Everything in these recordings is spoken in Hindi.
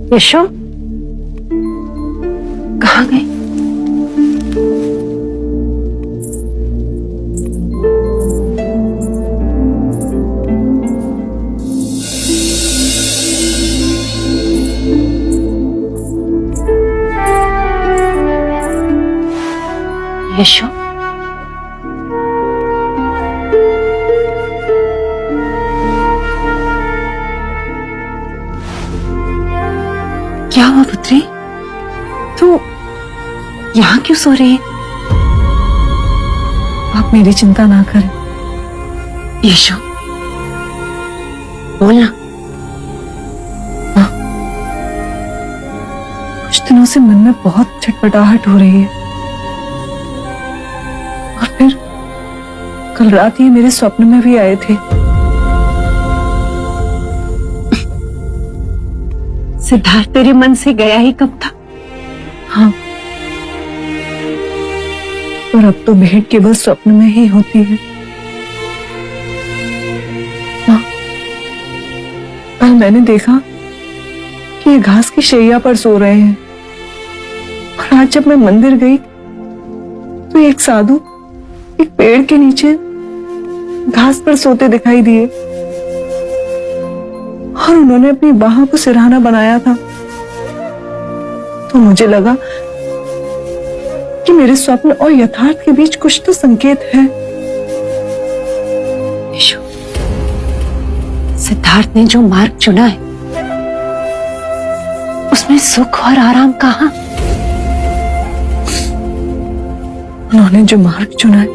यशो, कहाँ गई? यशो, क्या हुआ पुत्री? तू यहाँ क्यों सो रही है? आप मेरी चिंता ना करें। यशो, बोलना। कुछ दिनों से मन में बहुत छटपटाहट हो रही है, और फिर कल रात ये मेरे स्वप्न में भी आए थे। सिद्धार्थ तेरे मन से गया ही कब था? हाँ, पर अब तो भेंट केवल स्वप्न में ही होती है। हाँ, कल मैंने देखा कि ये घास की शैया पर सो रहे हैं, और आज जब मैं मंदिर गई तो एक साधु एक पेड़ के नीचे घास पर सोते दिखाई दिए, और उन्होंने अपनी बाहों को सिरहाना बनाया था। तो मुझे लगा कि मेरे स्वप्न और यथार्थ के बीच कुछ तो संकेत है। यशो, सिद्धार्थ ने जो मार्ग चुना है उसमें सुख और आराम कहाँ? उन्होंने जो मार्ग चुना है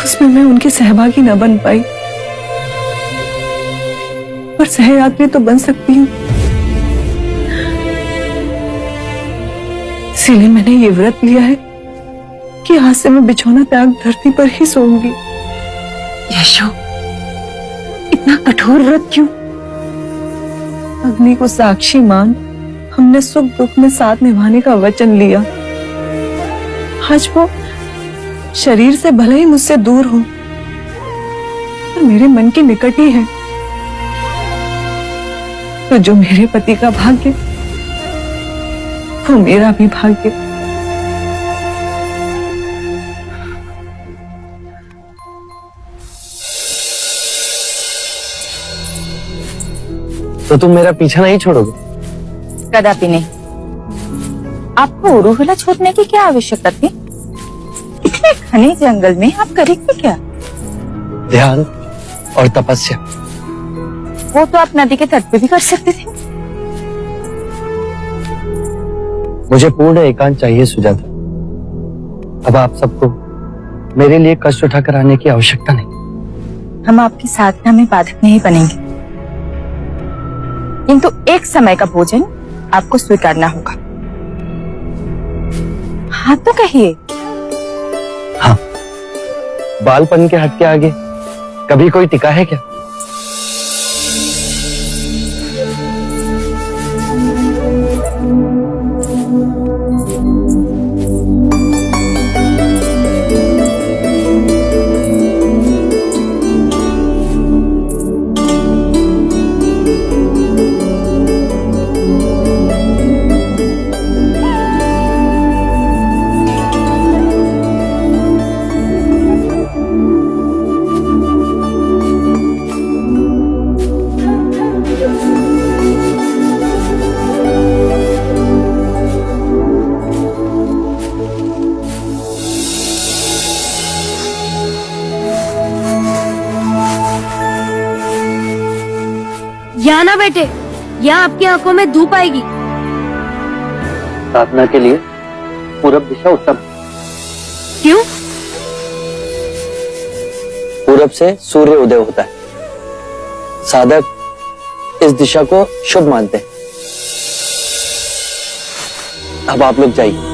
उसमें मैं उनकी सहभागी न बन पाई, पर सहयात्री तो बन सकती हूँ। इसीलिए मैंने ये व्रत लिया है कि आज से मैं बिछौना त्याग धरती पर ही सोऊंगी। यशो, इतना कठोर व्रत क्यों? अग्नि को साक्षी मान हमने सुख दुख में साथ निभाने का वचन लिया। आज वो शरीर से भले ही मुझसे दूर हो, पर मेरे मन के निकट ही है। तो जो मेरे पति का भाग्य, वो मेरा भी भाग्य। तो तुम मेरा पीछा नहीं छोड़ोगे? कदापि नहीं। आपको उरुहला छोड़ने की क्या आवश्यकता थी? इतने घने जंगल में आप करेंगे क्या? ध्यान और तपस्या। वो तो आप नदी के तट पे भी कर सकते थे। मुझे पूर्ण एकांत चाहिए सुजाता। अब आप सबको मेरे लिए कष्ट उठाकर आने की आवश्यकता नहीं। हम आपकी साधना में बाधक नहीं बनेंगे, किंतु एक समय का भोजन आपको स्वीकारना होगा। हाँ तो कहिए। हाँ, बालपन के हट के आगे कभी कोई टिका है क्या? यहाँ ना बैठे, यहाँ आपकी आंखों में धूप आएगी। साधना के लिए पूरब दिशा उत्तम। क्यों? पूरब से सूर्य उदय होता है। साधक इस दिशा को शुभ मानते हैं। अब आप लोग जाइए।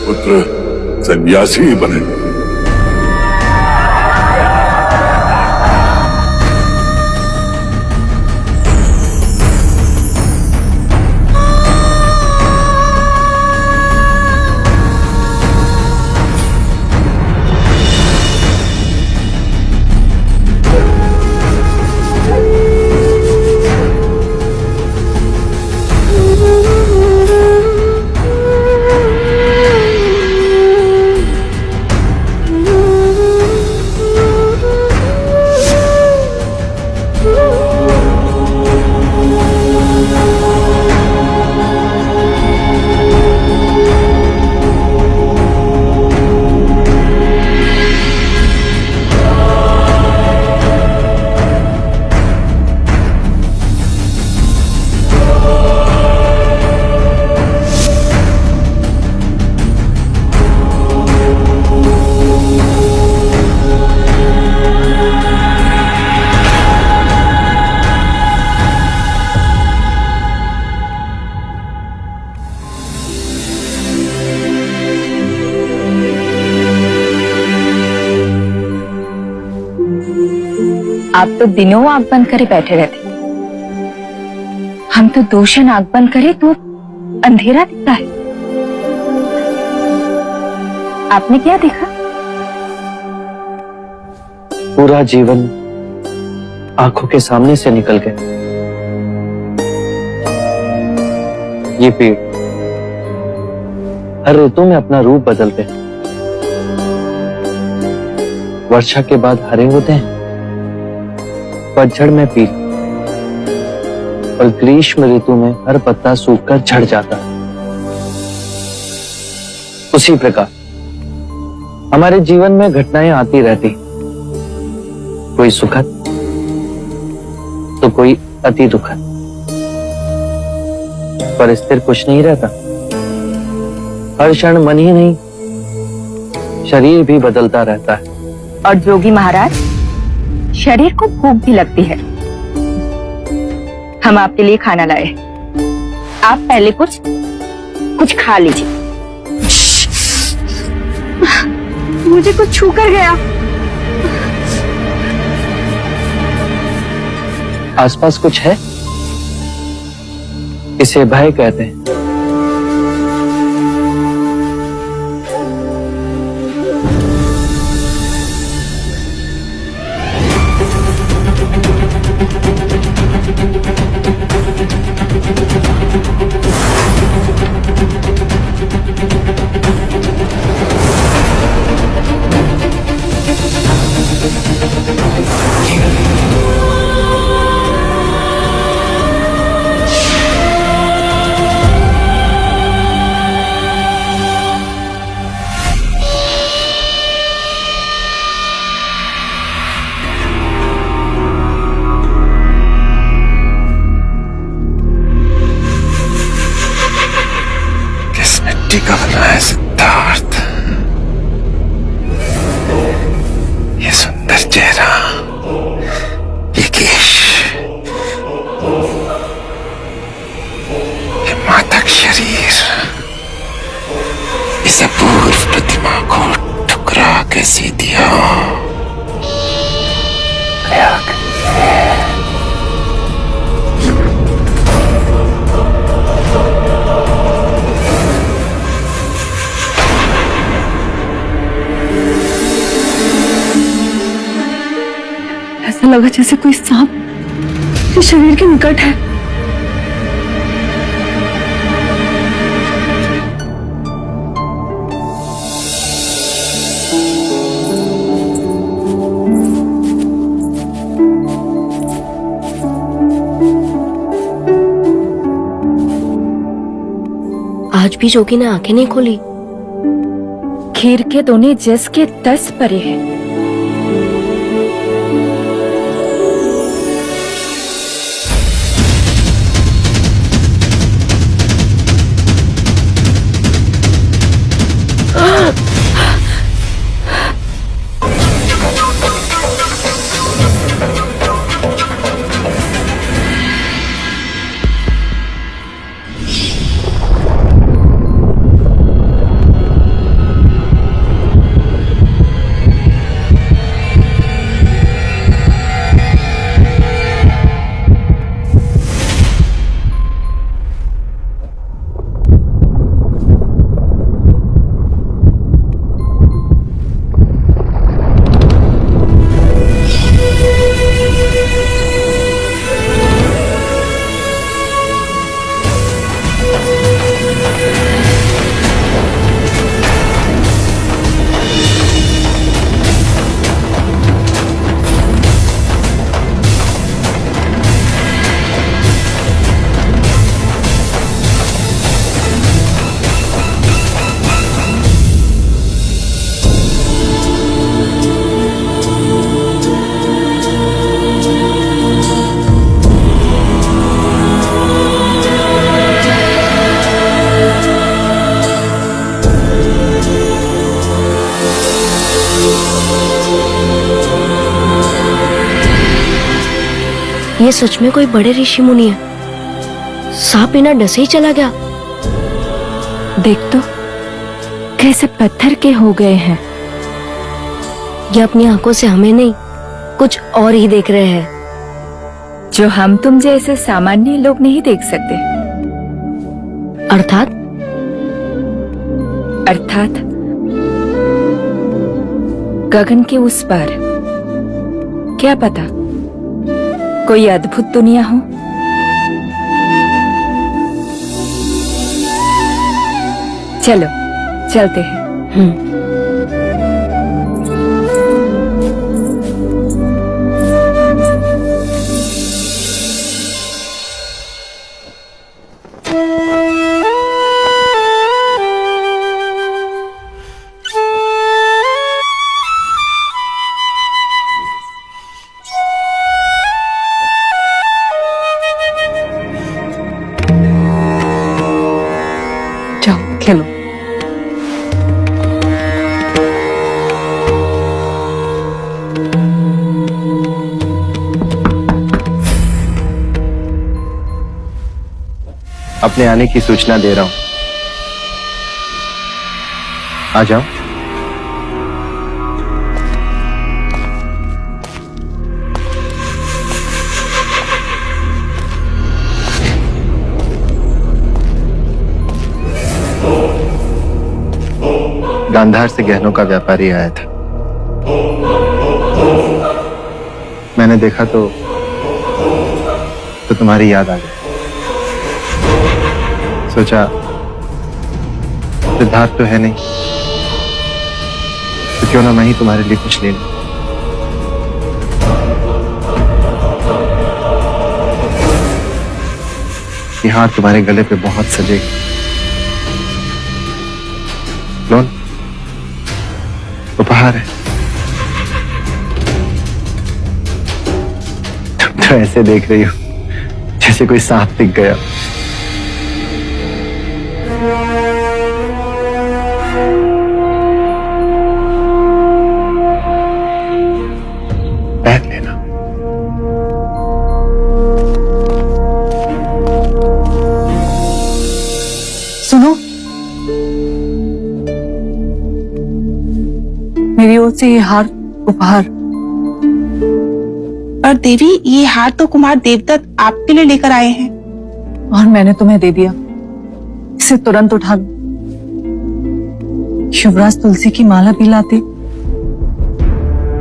पुत्र सन्यासी ही बने। आप तो दिनों आग बंद करे बैठे रहते, हम तो दोषण आग बंद करे तो अंधेरा दिखता है। आपने क्या देखा? पूरा जीवन आंखों के सामने से निकल गया। ये पेड़ हर ऋतु में अपना रूप बदलते हैं। वर्षा के बाद हरे होते हैं, पतझड़ में पीले, और ग्रीष्म ऋतु में हर पत्ता सूखकर झड़ जाता है। उसी प्रकार हमारे जीवन में घटनाएं आती रहती, कोई सुखद तो कोई अति दुखद, पर स्थिर कुछ नहीं रहता। हर क्षण मन ही नहीं, शरीर भी बदलता रहता है। और जोगी महाराज, शरीर को भूख भी लगती है। हम आपके लिए खाना लाए, आप पहले कुछ खा लीजिए। मुझे कुछ छू कर गया। आसपास कुछ है? इसे भय कहते हैं। का बना है सिद्धार्थ, ये सुंदर चेहरा, ये केश, ये मादक शरीर, इस अपूर्व प्रतिमा को ठुकरा कैसे दिया? ऐसा लगा जैसे कोई सांप इस शरीर के निकट है। आज भी जोगी ने आंखें नहीं खोली। खीर के दोने जस के 10 परे हैं। ये सच में कोई बड़े ऋषि मुनि है? सांप बिना डसे ही चला गया। देख तो कैसे पत्थर के हो गए हैं। ये अपनी आंखों से हमें नहीं, कुछ और ही देख रहे हैं। जो हम तुम जैसे सामान्य लोग नहीं देख सकते। अर्थात अर्थात गगन के उस पार, क्या पता कोई अद्भुत दुनिया हो। चलो चलते हैं। जाओ खेलो। अपने आने की सूचना दे रहा हूं, आ जाओ। गांधार से गहनों का व्यापारी आया था। मैंने देखा तो तुम्हारी याद आ गई। सोचा सिद्धार्थ तो है नहीं, तो क्यों ना मैं ही तुम्हारे लिए कुछ ले लूं। ये हार तुम्हारे गले पे बहुत सजेगा। लो, उपहार है। तुम तो ऐसे देख रही हो जैसे कोई सांप दिख गया। बैठ लेना। सुनो, मेरी ओर से ये हार उपहार। पर देवी, ये हार तो कुमार देवदत्त आपके लिए लेकर आए हैं। और मैंने तुम्हें दे दिया। इसे तुरंत उठा लो। शिवराज तुलसी की माला भी लाते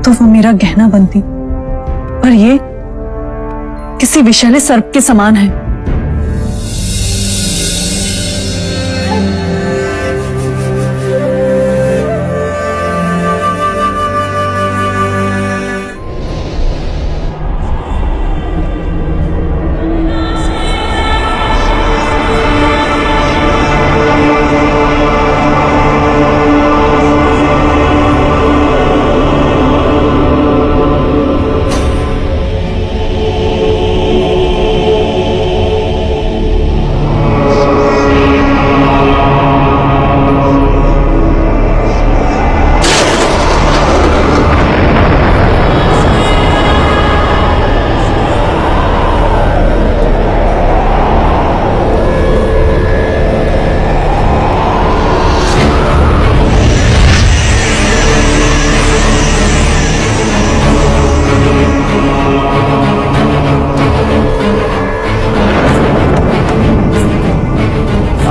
तो वो मेरा गहना बनती, पर ये किसी विषैले सर्प के समान है।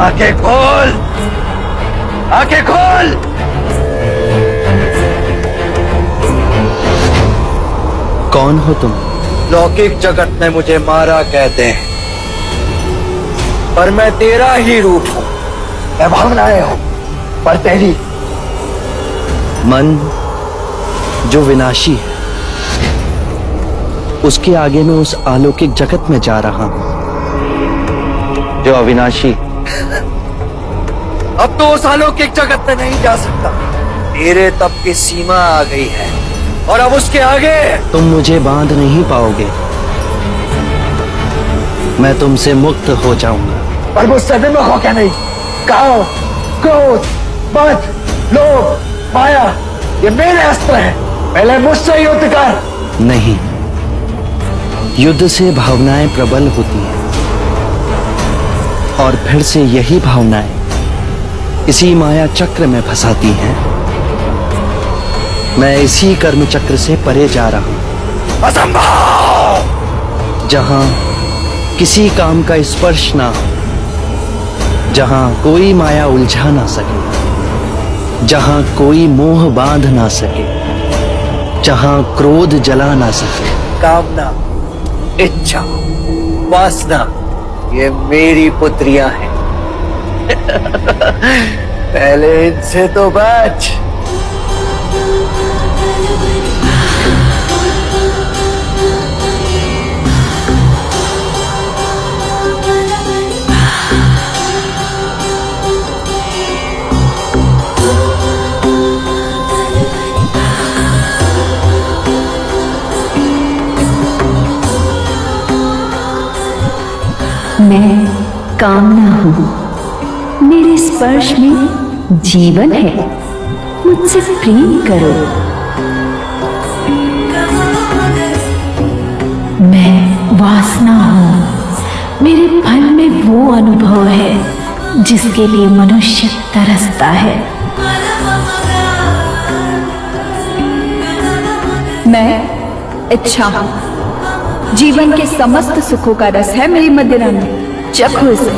आंखें खोल, आंखें खोल। कौन हो तुम? लौकिक जगत में मुझे मारा कहते हैं, पर मैं तेरा ही रूप हूं। मैं भावनाएं हूं, पर तेरी। मन जो विनाशी है, उसके आगे मैं उस अलौकिक जगत में जा रहा हूं जो अविनाशी। अब तो उस अलौकिक जगत में नहीं जा सकता। तेरे तप की सीमा आ गई है, और अब उसके आगे तुम मुझे बांध नहीं पाओगे। मैं तुमसे मुक्त हो जाऊंगा, पर मुझसे विमुख हो क्या नहीं। काम, क्रोध, मद, लोभ, माया, ये मेरे अस्त्र हैं। पहले मुझसे युद्ध कर। नहीं, युद्ध से भावनाएं प्रबल होती हैं और फिर से यही भावनाएं इसी माया चक्र में फंसाती हैं। मैं इसी कर्म चक्र से परे जा रहा हूं, असंभव, जहां किसी काम का स्पर्श ना हो, जहां कोई माया उलझा ना सके, जहां कोई मोह बांध ना सके, जहां क्रोध जला ना सके। कामना, इच्छा, वासना, ये मेरी पुत्रियां हैं। पहले इनसे तो बच। मैं कामना हूँ, मेरे स्पर्श में जीवन है, मुझसे प्रेम करो। मैं वासना हूँ, मेरे फल में वो अनुभव है जिसके लिए मनुष्य तरसता है। मैं इच्छा हूँ, जीवन के समस्त सुखों का रस है मेरी मदिरा में, चखो इसे।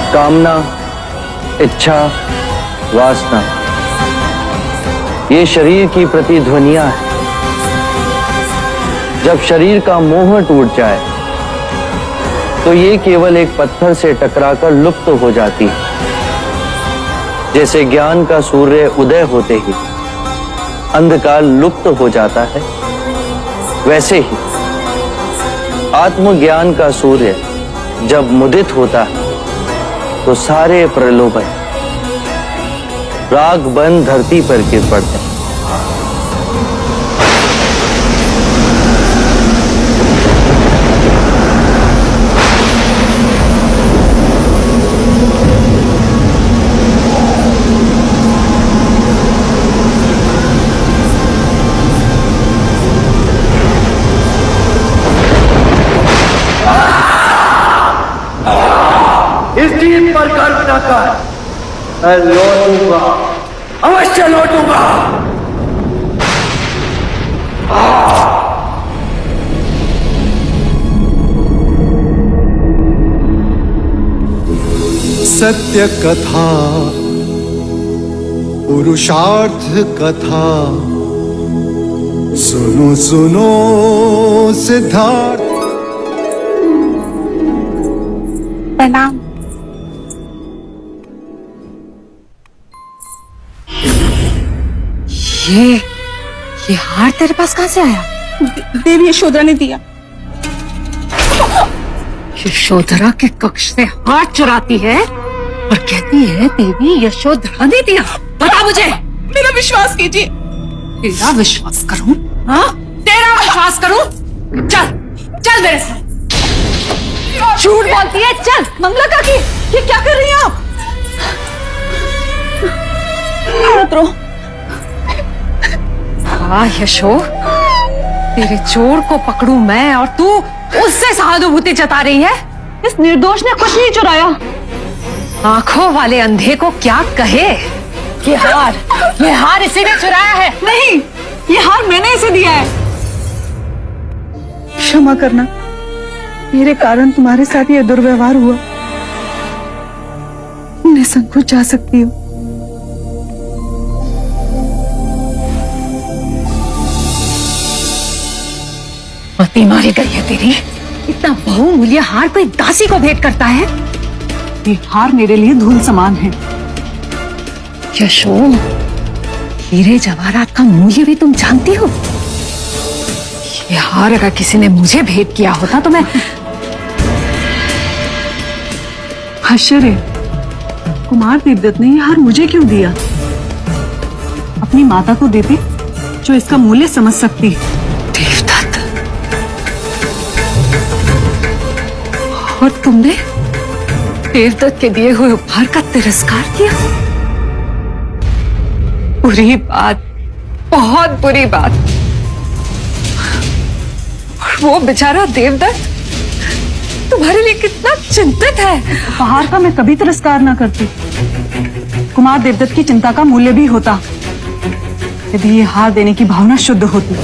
कामना, इच्छा, वासना, ये शरीर की प्रतिध्वनियां हैं। जब शरीर का मोह टूट जाए तो ये केवल एक पत्थर से टकराकर लुप्त हो जाती है। जैसे ज्ञान का सूर्य उदय होते ही अंधकार लुप्त हो जाता है, वैसे ही आत्मज्ञान का सूर्य जब मुदित होता है तो सारे प्रलोभन राग बन धरती पर गिर पड़ते हैं। इस जीत पर गर्व न कर, मैं लौटूंगा, अवश्य लौटूंगा। सत्य कथा, पुरुषार्थ कथा, सुनो सुनो सिद्धार्थ। प्रणाम। ये हार तेरे पास कहाँ से आया? देवी यशोधरा ने दिया। यशोधरा के कक्ष से हार चुराती है और कहती है देवी यशोधरा ने दिया। बता मुझे। मेरा विश्वास कीजिए। तेरा विश्वास करूं? हाँ, तेरा विश्वास करूं? चल चल मेरे साथ। झूठ बोलती है। चल। मंगला काकी, ये क्या कर रही हैं आप? उतरो। यशो, तेरे चोर को पकड़ूं मैं और तू उससे सहानुभूति जता रही है। इस निर्दोष ने कुछ नहीं चुराया। आंखों वाले अंधे को क्या कहे। ये हार इसी ने चुराया है। नहीं, ये हार मैंने इसे दिया है। क्षमा करना, मेरे कारण तुम्हारे साथ ये दुर्व्यवहार हुआ। निसंकोच जा सकती हो। मती मारी गई है तेरी। इतना बहुमूल्य हार कोई दासी को भेंट करता है। ये हार मेरे लिए धूल समान है। यशो, हीरे जवाहरात का मूल्य भी तुम जानती हो। ये हार अगर किसी ने मुझे भेंट किया होता तो मैं आश्चर्य, कुमार देवदत्त ने ये हार मुझे क्यों दिया? अपनी माता को देते जो इसका मूल्य समझ सकती। देवदत्त, और तुमने देवदत्त के दिए हुए उपहार का तिरस्कार किया। बुरी बात, बहुत बुरी बात। और वो बेचारा देवदत्त तुम्हारे लिए कितना चिंतित है। उपहार का मैं कभी तिरस्कार ना करती। कुमार देवदत्त की चिंता का मूल्य भी होता यदि ये हार देने की भावना शुद्ध होती।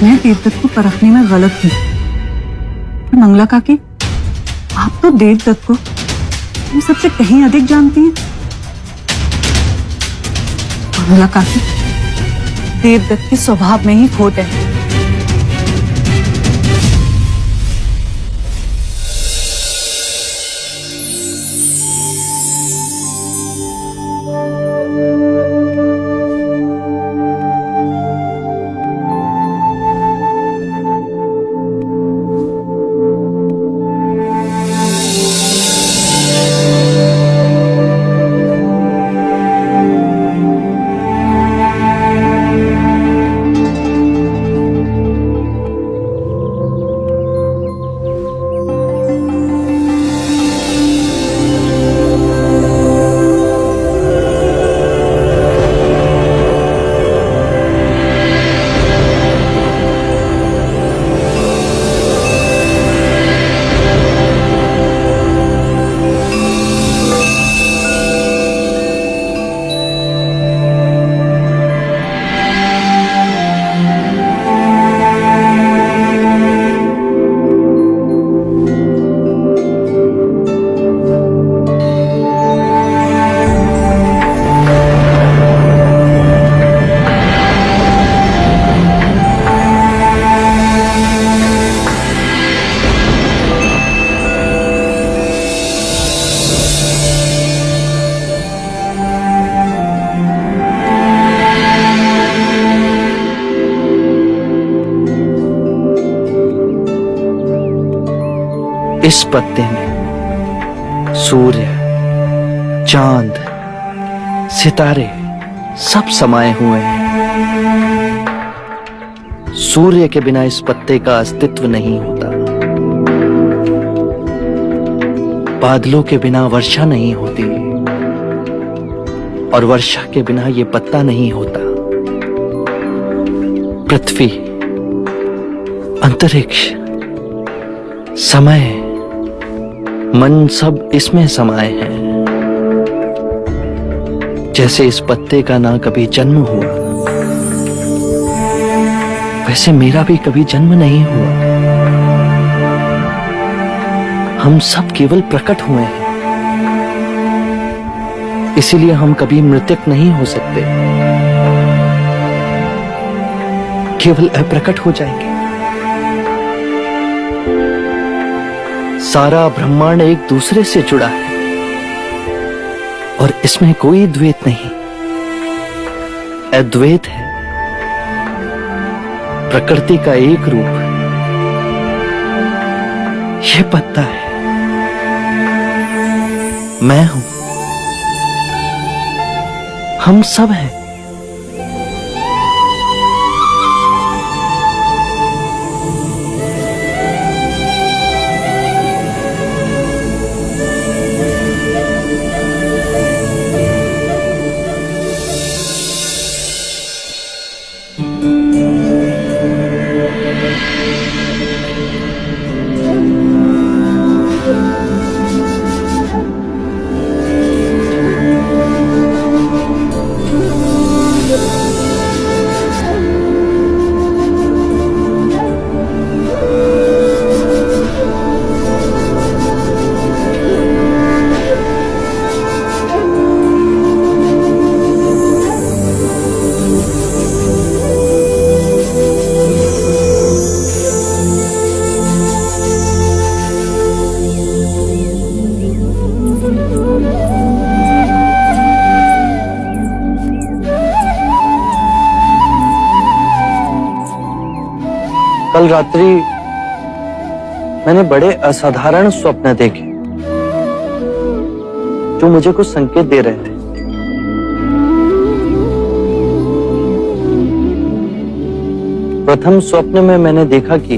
मैं देवदत्त को परखने में गलत थी। मंगला काकी, आप तो देवदत्त को हम सबसे कहीं अधिक जानती हैं। मंगला काकी, देवदत्त के स्वभाव में ही खोट है। इस पत्ते में सूर्य, चांद, सितारे सब समाये हुए हैं। सूर्य के बिना इस पत्ते का अस्तित्व नहीं होता। बादलों के बिना वर्षा नहीं होती और वर्षा के बिना ये पत्ता नहीं होता। पृथ्वी, अंतरिक्ष, समय, मन सब इसमें समाये हैं। जैसे इस पत्ते का ना कभी जन्म हुआ, वैसे मेरा भी कभी जन्म नहीं हुआ। हम सब केवल प्रकट हुए हैं, इसीलिए हम कभी मृतक नहीं हो सकते, केवल अप्रकट हो जाएंगे। सारा ब्रह्मांड एक दूसरे से जुड़ा है और इसमें कोई द्वैत नहीं, अद्वैत है। प्रकृति का एक रूप यह पत्ता है, मैं हूं, हम सब हैं। कल रात्रि मैंने बड़े असाधारण स्वप्न देखे जो मुझे कुछ संकेत दे रहे थे। प्रथम स्वप्न में मैंने देखा कि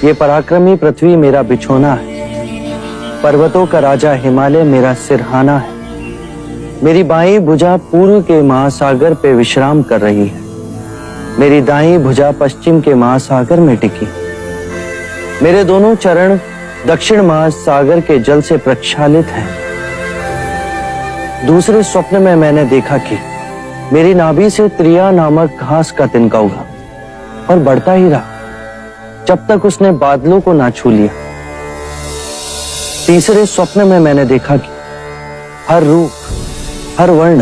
ये पराक्रमी पृथ्वी मेरा बिछोना है, पर्वतों का राजा हिमालय मेरा सिरहाना है, मेरी बाईं भुजा पूर्व के महासागर पे विश्राम कर रही है, मेरी दाईं भुजा पश्चिम के महासागर में टिकी, मेरे दोनों चरण दक्षिण महासागर के जल से प्रक्षालित हैं। दूसरे स्वप्न में मैंने देखा कि मेरी नाभि से त्रिया नामक घास का तिनका उगा और बढ़ता ही रहा जब तक उसने बादलों को ना छू लिया। तीसरे स्वप्न में मैंने देखा कि हर रूप, हर वर्ण,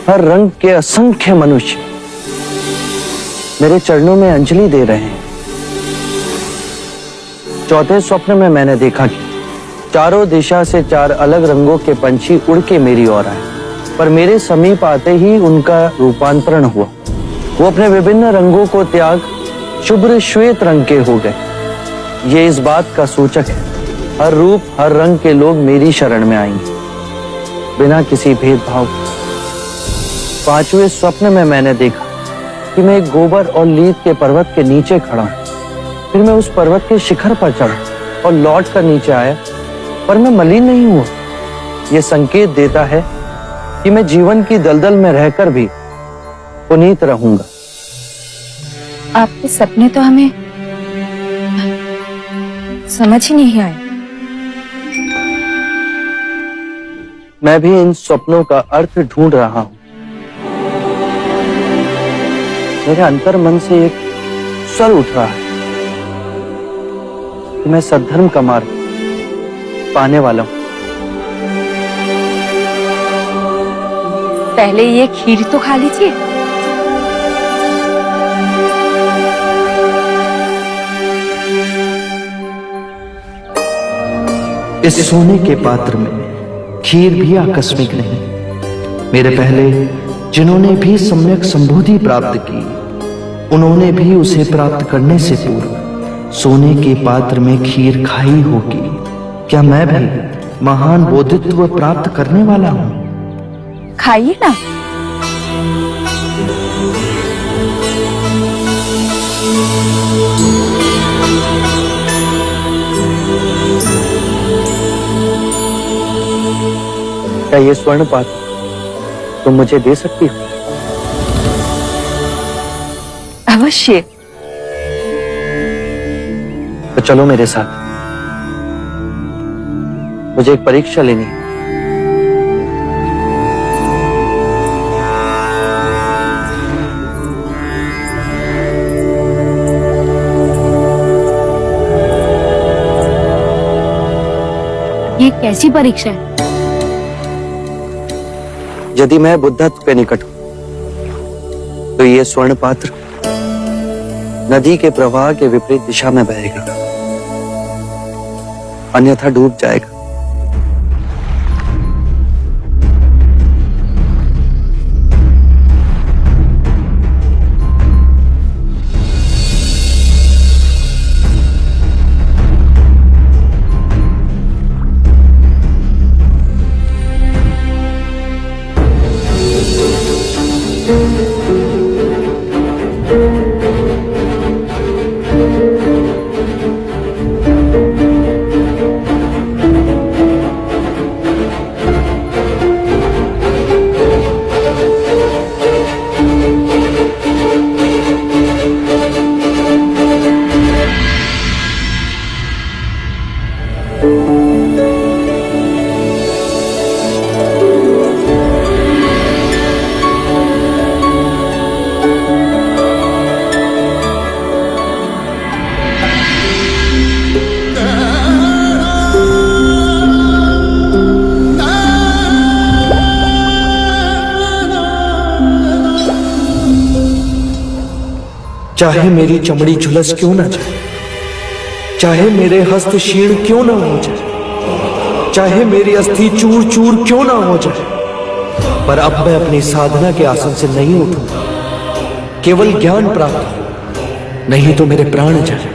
हर रंग के असंख्य मनुष्य मेरे चरणों में अंजलि दे रहे हैं। चौथे स्वप्न में मैंने देखा कि चारों दिशा से 4 अलग रंगों के पंछी उड़ के मेरी ओर आए, पर मेरे समीप आते ही उनका रूपांतरण हुआ। वो अपने विभिन्न रंगों को त्याग शुभ्र श्वेत रंग के हो गए। ये इस बात का सूचक है हर रूप, हर रंग के लोग मेरी शरण में आएंगे बिना किसी भेदभाव। पांचवें स्वप्न में मैंने देखा कि मैं एक गोबर और लीद के पर्वत के नीचे खड़ा हूं। फिर मैं उस पर्वत के शिखर पर चढ़ा और लौट कर नीचे आया, पर मैं मलिन नहीं हुआ। यह संकेत देता है कि मैं जीवन की दलदल में रहकर भी पुनीत रहूंगा। आपके सपने तो हमें समझ ही नहीं आए। मैं भी इन स्वप्नों का अर्थ ढूंढ रहा हूं। मेरे अंतर मन से एक स्वर उठ रहा है कि मैं सद्धर्म का मार्ग पाने वाला हूं। पहले ये खीर तो खा लीजिए। इस सोने के पात्र में खीर भी आकस्मिक नहीं। मेरे पहले जिन्होंने भी सम्यक संबोधि प्राप्त की, उन्होंने भी उसे प्राप्त करने से पूर्व सोने के पात्र में खीर खाई होगी। क्या मैं भी महान बोधित्व प्राप्त करने वाला हूं? खाइए ना। क्या ये स्वर्ण पात्र तुम मुझे दे सकती हो? अवश्य। तो चलो मेरे साथ, मुझे एक परीक्षा लेनी है। ये कैसी परीक्षा है? यदि मैं बुद्धत्व के निकट हूं तो ये स्वर्ण पात्र नदी के प्रवाह के विपरीत दिशा में बहेगा, अन्यथा डूब जाएगा। चाहे मेरी चमड़ी झुलस क्यों ना जाए, चाहे मेरे हस्त क्षीण क्यों ना हो जाए, चाहे मेरी अस्थि चूर चूर क्यों ना हो जाए, पर अब मैं अपनी साधना के आसन से नहीं उठूंगा। केवल ज्ञान प्राप्त हो, नहीं तो मेरे प्राण जाए।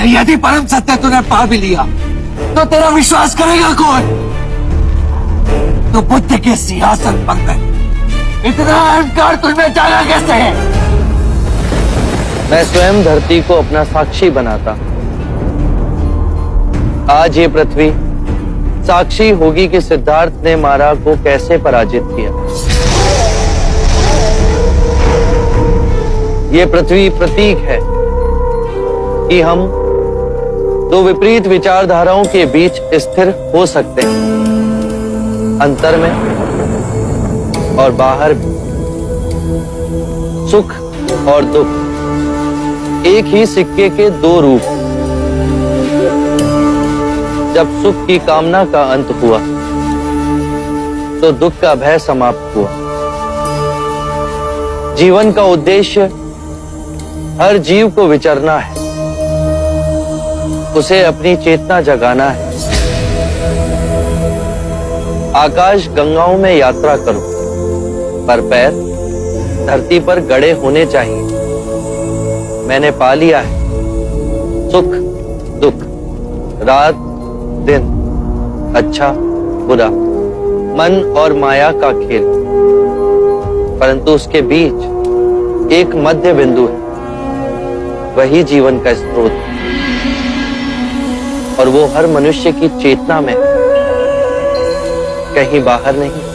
यदि परम सत्य तूने पा भी लिया तो तेरा विश्वास करेगा कौन? तो बुद्ध के सिंहासन पर गए, इतना अहंकार तुझमें जाना कैसे है? मैं स्वयं धरती को अपना साक्षी बनाता। आज ये पृथ्वी साक्षी होगी कि सिद्धार्थ ने मारा को कैसे पराजित किया। ये पृथ्वी प्रतीक है कि हम दो विपरीत विचारधाराओं के बीच स्थिर हो सकते हैं, अंतर में और बाहर भी। सुख और दुख एक ही सिक्के के दो रूप। जब सुख की कामना का अंत हुआ तो दुख का भय समाप्त हुआ। जीवन का उद्देश्य हर जीव को विचरना है, उसे अपनी चेतना जगाना है। आकाश गंगाओं में यात्रा करो, पर पैर धरती पर गड़े होने चाहिए। मैंने पा लिया है सुख दुख, रात दिन, अच्छा बुरा, मन और माया का खेल, परंतु उसके बीच एक मध्य बिंदु है, वही जीवन का स्रोत है और वो हर मनुष्य की चेतना में। कहीं बाहर नहीं?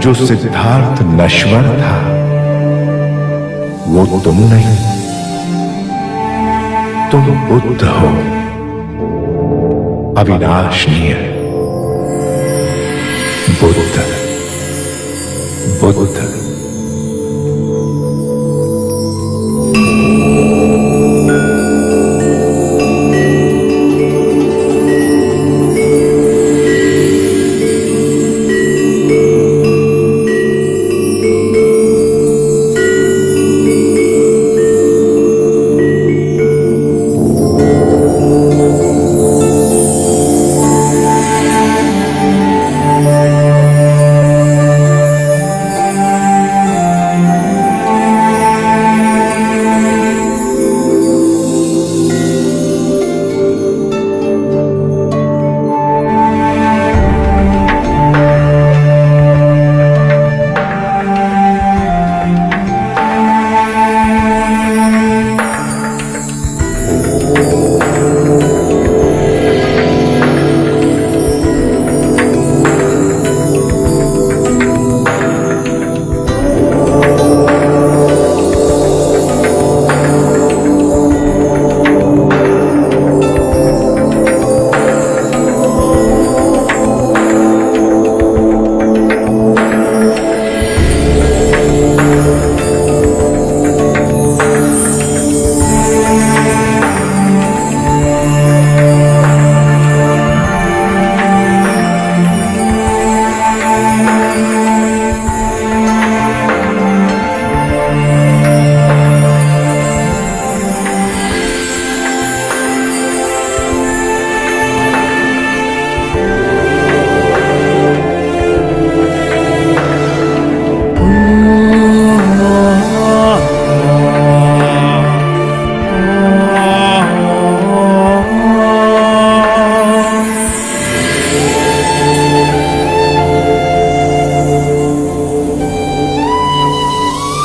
जो सिद्धार्थ नश्वर था वो तुम नहीं, तुम बुद्ध हो, अविनाशनीय बुद्ध। बुद्ध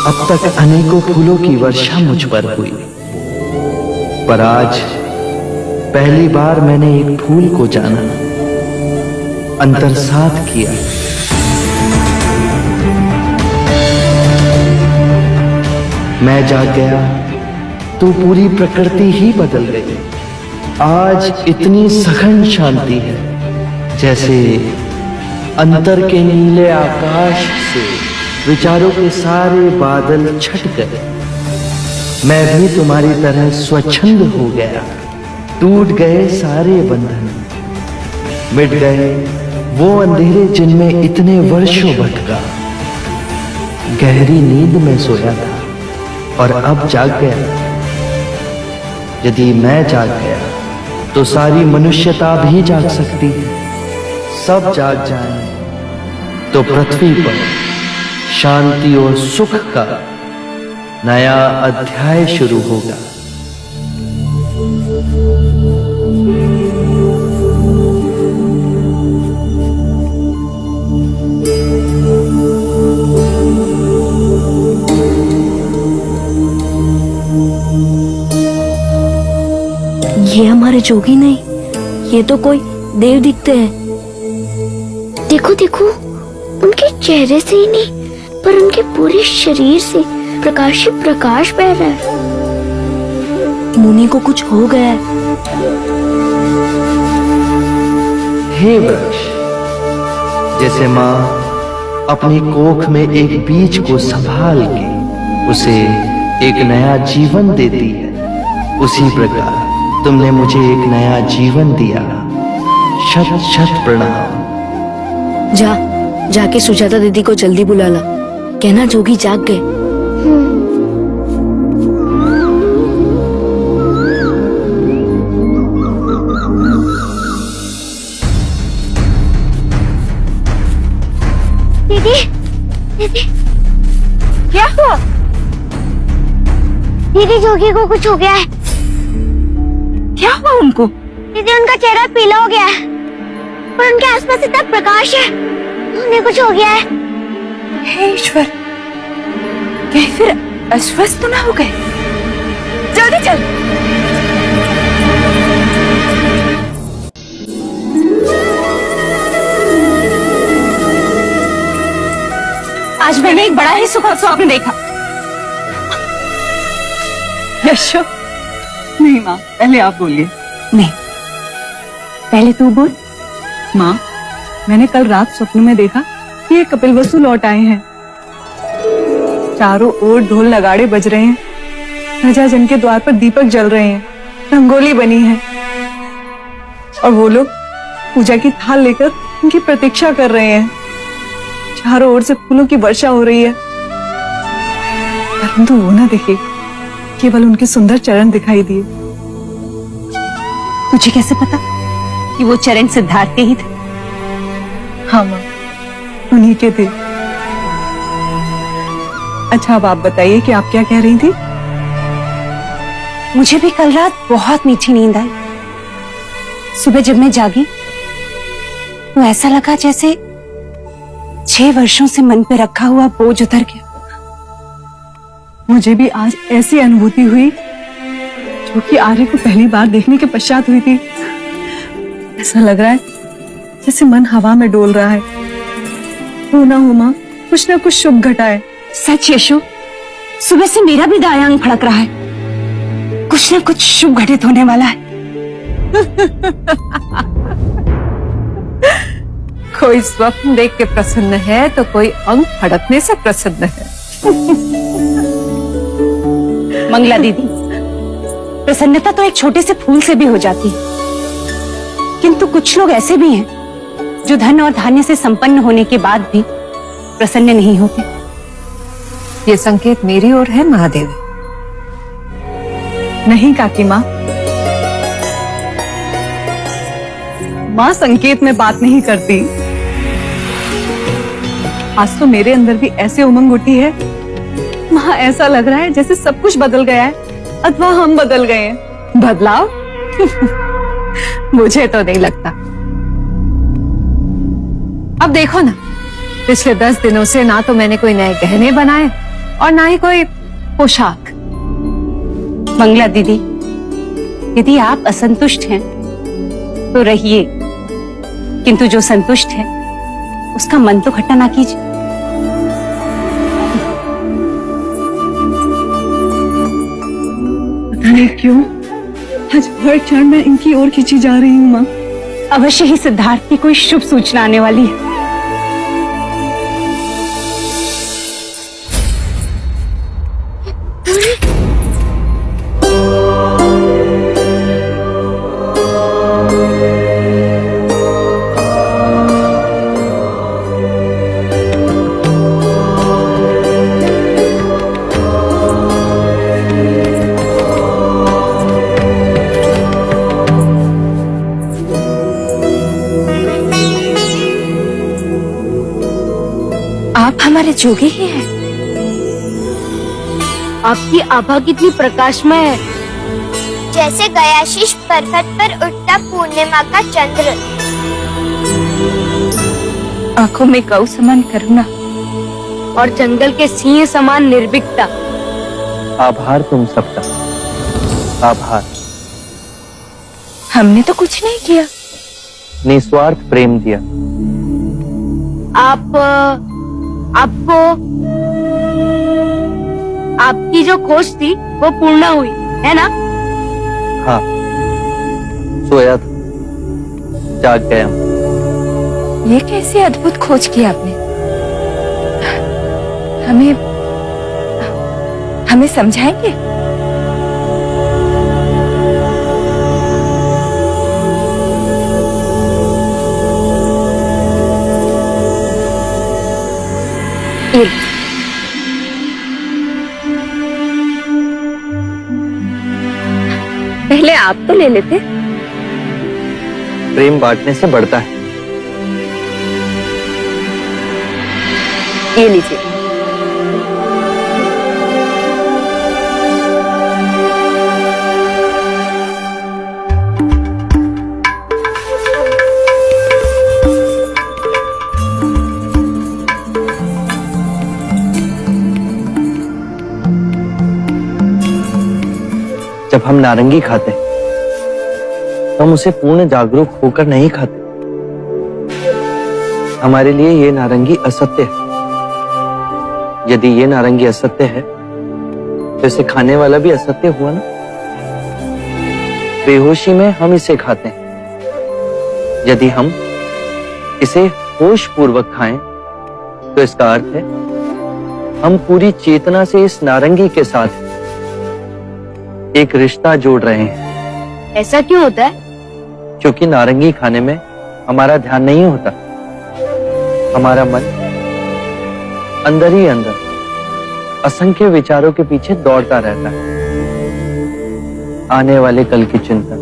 अब तक अनेकों फूलों की वर्षा मुझ पर हुई, पर आज पहली बार मैंने एक फूल को जाना, अंतर्सात किया। मैं जाग गया तो पूरी प्रकृति ही बदल गई। आज इतनी सघन शांति है जैसे अंतर के नीले आकाश से विचारों के सारे बादल छट गए। मैं भी तुम्हारी तरह स्वच्छंद हो गया। टूट गए सारे बंधन, मिट गए वो अंधेरे जिनमें इतने वर्षों भटका। गहरी नींद में सोया था और अब जाग गया। यदि मैं जाग गया तो सारी मनुष्यता भी जाग सकती है। सब जाग जाएं, तो पृथ्वी पर शांति और सुख का नया अध्याय शुरू होगा। ये हमारे जोगी नहीं, ये तो कोई देव दिखते हैं। देखो देखो, उनके चेहरे से ही नहीं पर उनके पूरे शरीर से प्रकाश ही प्रकाश बह रहा है। मुनि को कुछ हो गया है। हे वृक्ष, जैसे माँ अपनी कोख में एक बीज को संभाल के उसे एक नया जीवन देती है, उसी प्रकार तुमने मुझे एक नया जीवन दिया। शत शत प्रणाम। जाके सुजाता दीदी को जल्दी बुला ला, कहना जोगी जाग गए। दीदी, दीदी, क्या हुआ? दीदी जोगी को कुछ हो गया है। क्या हुआ उनको? दीदी उनका चेहरा पीला हो गया है और उनके आसपास इतना प्रकाश है, उन्हें कुछ हो गया है। हे ईश्वर, कहीं फिर अस्वस्थ तो ना हो गए? जल्दी चल। आज मैंने एक बड़ा ही सुखद स्वप्न देखा। यशो, नहीं माँ, पहले आप बोलिए। नहीं, पहले तू बोल। माँ, मैंने कल रात स्वप्न में देखा कि ये कपिलवस्तु लौट आए हैं। चारों ओर ढोल नगाड़े बज रहे हैं, प्रजा जन के द्वार पर दीपक जल रहे हैं, रंगोली बनी है और वो लोग पूजा की थाल लेकर उनकी प्रतीक्षा कर रहे हैं। चारों ओर से फूलों की वर्षा हो रही है, परंतु वो ना दिखे, केवल उनके सुंदर चरण दिखाई दिए। तुझे कैसे पता कि वो चरण सिद्धार्थ के ही थे? हाँ माँ, उन्हीं के थे। अच्छा, अब आप बताइए कि आप क्या कह रही थी? मुझे भी कल रात बहुत मीठी नींद आई। सुबह जब मैं जागी तो ऐसा लगा जैसे 6 वर्षों से मन पे रखा हुआ बोझ उतर गया। मुझे भी आज ऐसी अनुभूति हुई जो कि आर्य को पहली बार देखने के पश्चात हुई थी। ऐसा लग रहा है जैसे मन हवा में डोल रहा है। हो ना हो माँ, कुछ ना कुछ शुभ घटाए। सच यशो, सुबह से मेरा भी दायां अंग फड़क रहा है। कुछ ना कुछ शुभ घटित होने वाला है। कोई स्वप्न देख के प्रसन्न है तो कोई अंग फड़कने से प्रसन्न है। मंगला दीदी, प्रसन्नता तो एक छोटे से फूल से भी हो जाती है, किंतु कुछ लोग ऐसे भी हैं जो धन और धान्य से संपन्न होने के बाद भी प्रसन्न नहीं होते। ये संकेत मेरी ओर है महादेव। नहीं काकी माँ, माँ संकेत में बात नहीं करती। आज तो मेरे अंदर भी ऐसे उमंग उठी है, माँ ऐसा लग रहा है जैसे सब कुछ बदल गया है अथवा हम बदल गए हैं। बदलाव? मुझे तो नहीं लगता। अब देखो ना, पिछले 10 दिनों से ना तो मैंने कोई नए गहने बनाए और ना ही कोई पोशाक। मंगला दीदी, यदि आप असंतुष्ट हैं तो रहिए, किंतु जो संतुष्ट है उसका मन तो खट्टा ना कीजिए। पता नहीं क्यों आज हर क्षण मैं इनकी ओर खींची जा रही हूँ माँ। अवश्य ही सिद्धार्थ की कोई शुभ सूचना आने वाली है। सारे जोगे ही हैं। आपकी आभा कितनी प्रकाशमय है, जैसे गयाशीष पर्वत पर उठता पूर्णिमा का चंद्र। आंखों में गौ समान करुणा और जंगल के सिंह समान निर्भीकता। आभार तुम सबका, आभार। हमने तो कुछ नहीं किया। निस्वार्थ प्रेम दिया। आपको आपकी जो खोज थी वो पूर्ण हुई है ना? हाँ, सोया था, जाग गया हूँ। ये कैसी अद्भुत खोज की आपने। हमें समझाएंगे? पहले आप तो ले लेते। प्रेम बांटने से बढ़ता है। ये लीजिए। जब हम नारंगी खाते हैं, तो हम उसे पूर्ण जागरूक होकर नहीं खाते। हमारे लिए ये नारंगी असत्य है। यदि ये नारंगी असत्य है, तो इसे खाने वाला भी असत्य हुआ ना। बेहोशी में हम इसे खाते हैं। यदि हम इसे होश पूर्वक खाएं, तो इसका अर्थ है हम पूरी चेतना से इस नारंगी के साथ एक रिश्ता जोड़ रहे हैं। ऐसा क्यों होता है? क्योंकि नारंगी खाने में हमारा ध्यान नहीं होता। हमारा मन अंदर ही अंदर असंख्य विचारों के पीछे दौड़ता रहता है। आने वाले कल की चिंता,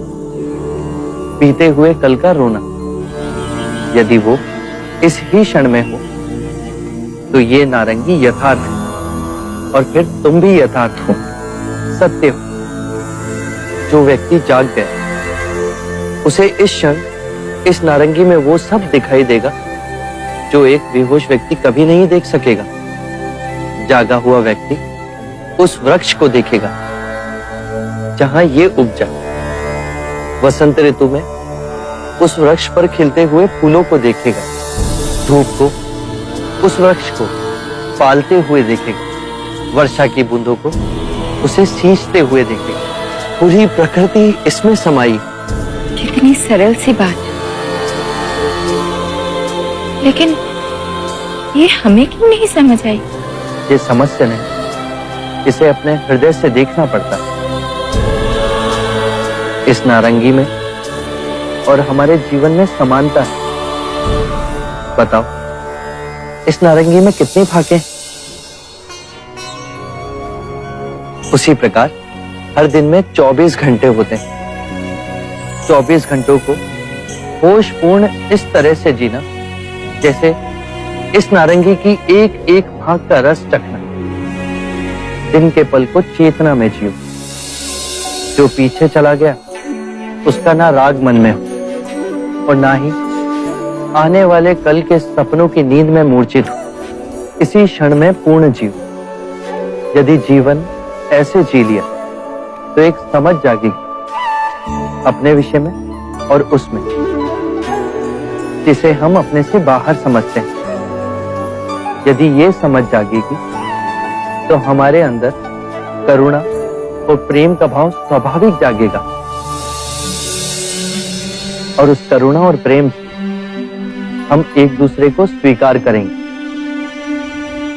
बीते हुए कल का रोना। यदि वो इस ही क्षण में हो, तो ये नारंगी यथार्थ है, और फिर तुम भी यथार्थ हो, सत्य हो। जो व्यक्ति जाग गया, उसे इस क्षण इस नारंगी में वो सब दिखाई देगा जो एक बेहोश व्यक्ति कभी नहीं देख सकेगा। जागा हुआ व्यक्ति उस वृक्ष को देखेगा जहां ये उपजा। वसंत ऋतु में उस वृक्ष पर खिलते हुए फूलों को देखेगा। धूप को, उस वृक्ष को पालते हुए देखेगा। वर्षा की बूंदों को उसे सींचते हुए देखेगा। पूरी प्रकृति इसमें समाई। कितनी सरल सी बात, लेकिन ये हमें क्यों नहीं समझ आई? ये समस्या नहीं, इसे अपने हृदय से देखना पड़ता है। इस नारंगी में और हमारे जीवन में समानता है। बताओ, इस नारंगी में कितनी फाके हैं? उसी प्रकार हर दिन में 24 घंटे होते हैं। 24 घंटों को होशपूर्ण इस तरह से जीना जैसे इस नारंगी की एक एक भाग का रस चखना। दिन के पल को चेतना में जियो। जो पीछे चला गया, उसका ना राग मन में हो और ना ही आने वाले कल के सपनों की नींद में मूर्छित हो। इसी क्षण में पूर्ण जियो। यदि जीवन ऐसे जी लिया, तो एक समझ जागेगी अपने विषय में और उसमें, जिसे हम अपने से बाहर समझते हैं। यदि ये समझ जागेगी, तो हमारे अंदर करुणा और प्रेम का भाव स्वाभाविक जागेगा। और उस करुणा और प्रेम से हम एक दूसरे को स्वीकार करेंगे।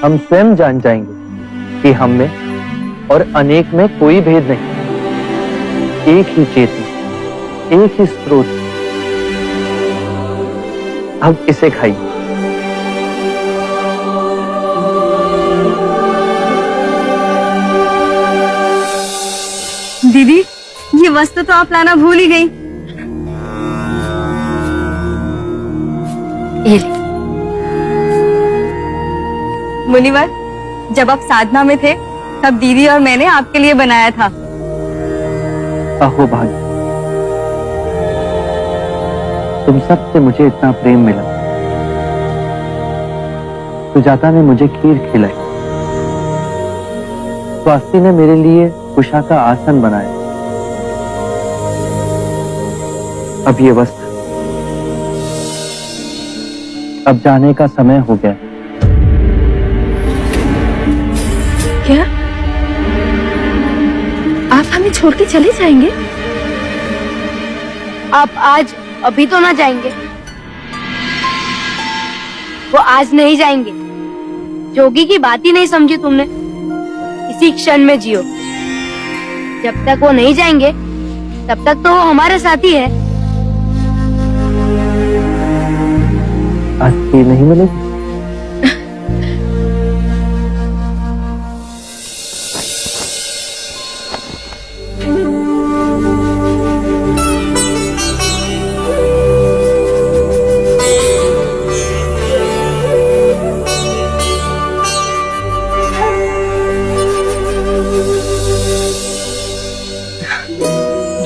हम स्वयं जान जाएंगे कि हम में और अनेक में कोई भेद नहीं। एक ही चेतना, एक ही स्रोत। अब इसे खाइए। दीदी, ये वस्तु तो आप लाना भूल ही गई। ये मुनिवर, जब आप साधना में थे तब दीदी और मैंने आपके लिए बनाया था। अहो भाग्य, तुम सबसे मुझे इतना प्रेम मिला। सुजाता ने मुझे खीर खिलाई, स्वास्ति ने मेरे लिए उषा का आसन बनाया। अब ये वस्त्र, अब जाने का समय हो गया। क्या आप हमें छोड़ के चले जाएंगे? आप आज अभी तो ना जाएंगे। वो आज नहीं जाएंगे। जोगी की बात ही नहीं समझी तुमने। इसी क्षण में जियो। जब तक वो नहीं जाएंगे तब तक तो वो हमारे साथ ही है। अस्थि नहीं मिलेगी।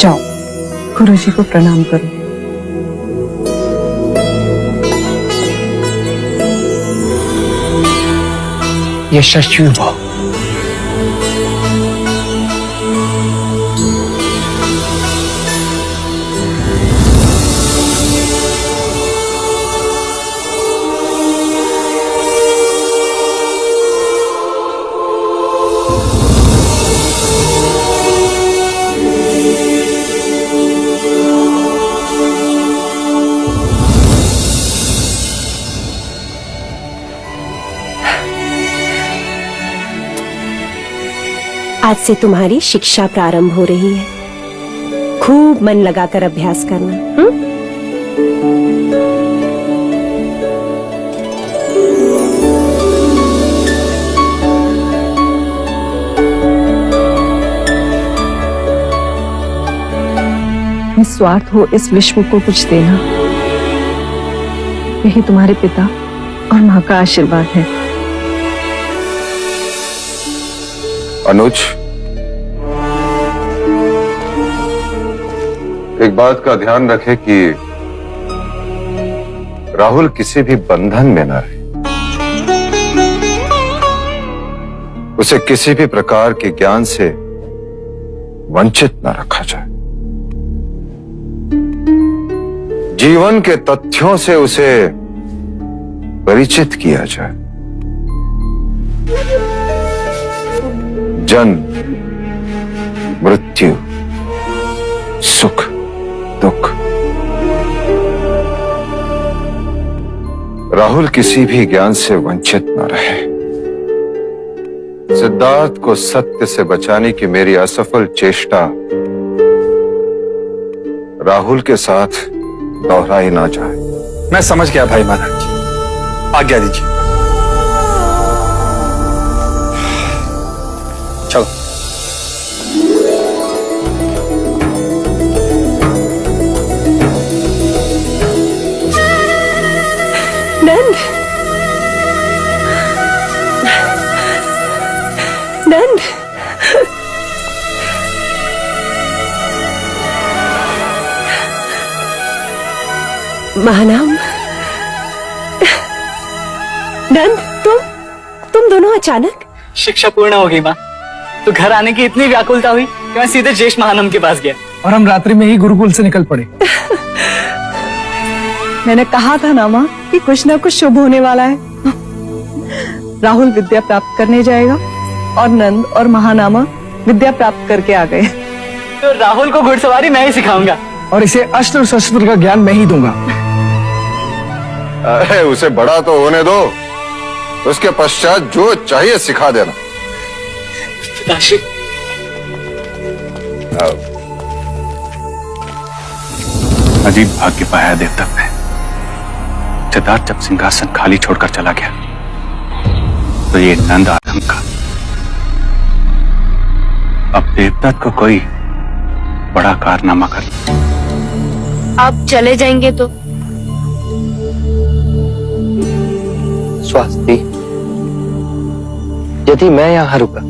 जाओ, गुरुजी को प्रणाम करो। यशस्वी भव। आज से तुम्हारी शिक्षा प्रारंभ हो रही है। खूब मन लगाकर अभ्यास करना। निस्वार्थ हो इस विश्व को कुछ देना, यही तुम्हारे पिता और माँ का आशीर्वाद है। अनुज, एक बात का ध्यान रखे कि राहुल किसी भी बंधन में न रहे। उसे किसी भी प्रकार के ज्ञान से वंचित न रखा जाए। जीवन के तथ्यों से उसे परिचित किया जाए। जन्म, मृत्यु, सुख, दुख, राहुल किसी भी ज्ञान से वंचित न रहे। सिद्धार्थ को सत्य से बचाने की मेरी असफल चेष्टा राहुल के साथ दोहराई ना जाए। मैं समझ गया भाई महाराज जी, आज्ञा दीजिए। चलो। नंद, नंद, महानाम। नंद, तुम दोनों अचानक? शिक्षा पूर्ण हो गई माँ, तो घर आने की इतनी व्याकुलता हुई कि मैं सीधे ज्येष्ठ महानम के पास गया और हम रात्रि में ही गुरुकुल से निकल पड़े। मैंने कहा था ना माँ कि कुछ ना कुछ शुभ होने वाला है। राहुल विद्या प्राप्त करने जाएगा और नंद और महानामा विद्या प्राप्त करके आ गए। तो राहुल को घुड़सवारी मैं ही सिखाऊंगा और इसे अस्त्र शस्त्र का ज्ञान मैं ही दूंगा। अरे उसे बड़ा तो होने दो, उसके पश्चात जो चाहिए सिखा देना। पिताश्री, अजीब भाग्य पाया देवदत्त ने। सिद्धार्थ जब सिंहासन खाली छोड़कर चला गया तो ये नंद आदम का। अब देवदत्त को कोई बड़ा कारनामा कर। आप चले जाएंगे तो? स्वास्ति, यदि मैं यहाँ रुका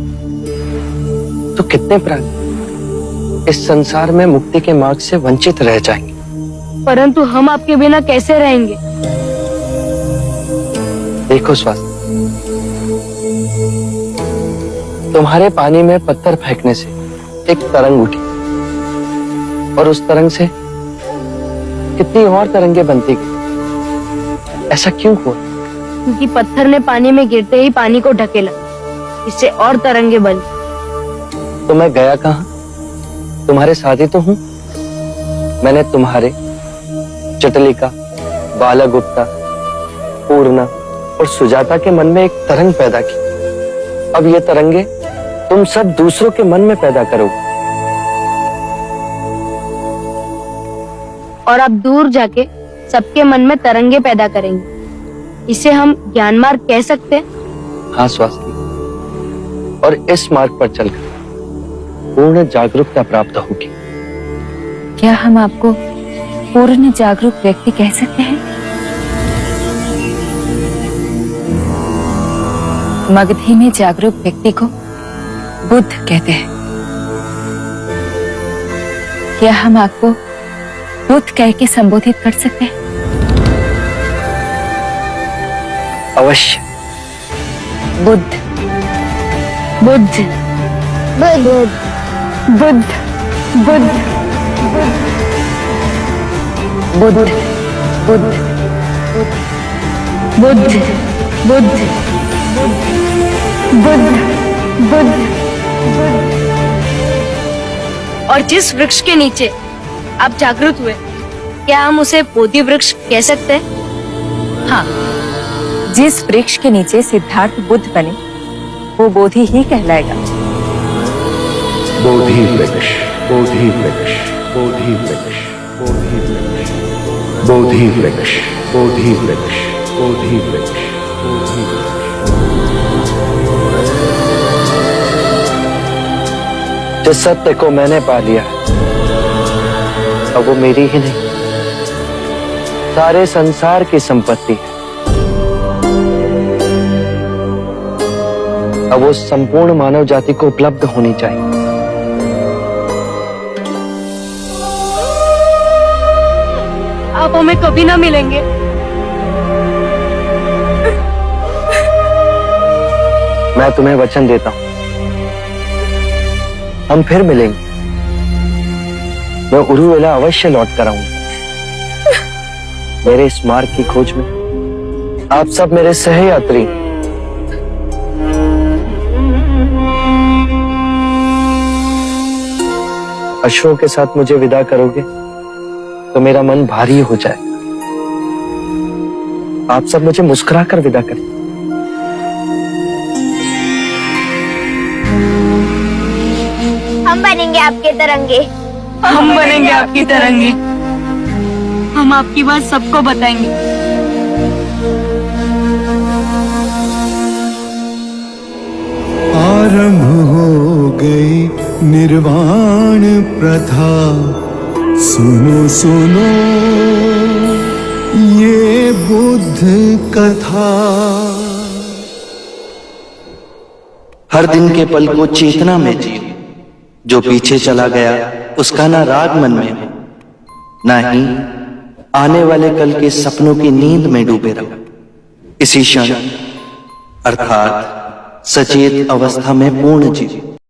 तो कितने प्राणी इस संसार में मुक्ति के मार्ग से वंचित रह जाएंगे। परंतु हम आपके बिना कैसे रहेंगे? देखो स्वास्थ्य, तुम्हारे पानी में पत्थर फेंकने से एक तरंग उठी और उस तरंग से कितनी और तरंगे बनती गई। ऐसा क्यों हुआ? क्योंकि पत्थर ने पानी में गिरते ही पानी को ढकेला, इससे और तरंगे बनी। तो मैं गया कहाँ? तुम्हारे साथ ही तो हूँ। मैंने तुम्हारे जटलिका, बालागुप्ता, पूर्णा और सुजाता के मन में एक तरंग पैदा की। अब ये तरंगे तुम सब दूसरों के मन में पैदा करोगे। और आप दूर जाके सबके मन में तरंगे पैदा करेंगे। इसे हम ज्ञान मार्ग कह सकते हैं। हाँ स्वास्थ्य, और इस मार्ग पर चलकर पूर्ण जागरूकता प्राप्त होगी। क्या हम आपको पूर्ण जागरूक व्यक्ति कह सकते हैं? मगधी में जागरूक व्यक्ति को बुद्ध कहते हैं। क्या हम आपको बुद्ध कह के संबोधित कर सकते हैं? अवश्य। बुद्ध बुद्ध बुद्ध बुद्ध बुद्ध बुद्ध बुद्ध बुद्ध बुद्ध बुद्ध बुद्ध और जिस वृक्ष के नीचे आप जागृत हुए, क्या हम उसे बोधि वृक्ष कह सकते हैं? हाँ, जिस वृक्ष के नीचे सिद्धार्थ बुद्ध बने वो बोधि ही कहलाएगा। बोधि वृक्ष, बोधि वृक्ष, बोधि वृक्ष, बोधि वृक्ष, बोधि वृक्ष, बोधि वृक्ष, बोधि वृक्ष, बोधि वृक्ष। जिस सत्य को मैंने पा लिया अब वो मेरी ही नहीं, सारे संसार की संपत्ति है। अब वो संपूर्ण मानव जाति को उपलब्ध होनी चाहिए। आप हमें कभी ना मिलेंगे। मैं तुम्हें वचन देता हूं, हम फिर मिलेंगे। मैं उरुवेला अवश्य लौट कर आऊंगा। मेरे इस मार्ग की खोज में आप सब मेरे सहयात्री। अश्रों के साथ मुझे विदा करोगे तो मेरा मन भारी हो जाए। आप सब मुझे मुस्कुरा कर विदा करें। हम बनेंगे आपके तरंगे। हम बनेंगे आपकी तरंगे। हम आपकी बात सबको बताएंगे। आरंभ हो गई निर्वाण प्रथा, सुनो सुनो ये बुद्ध कथा। हर दिन के पल को चेतना में जियो, जो पीछे चला गया उसका ना राग मन में हो, ना ही आने वाले कल के सपनों की नींद में डूबे रहो। इसी क्षण अर्थात सचेत अवस्था में पूर्ण जियो।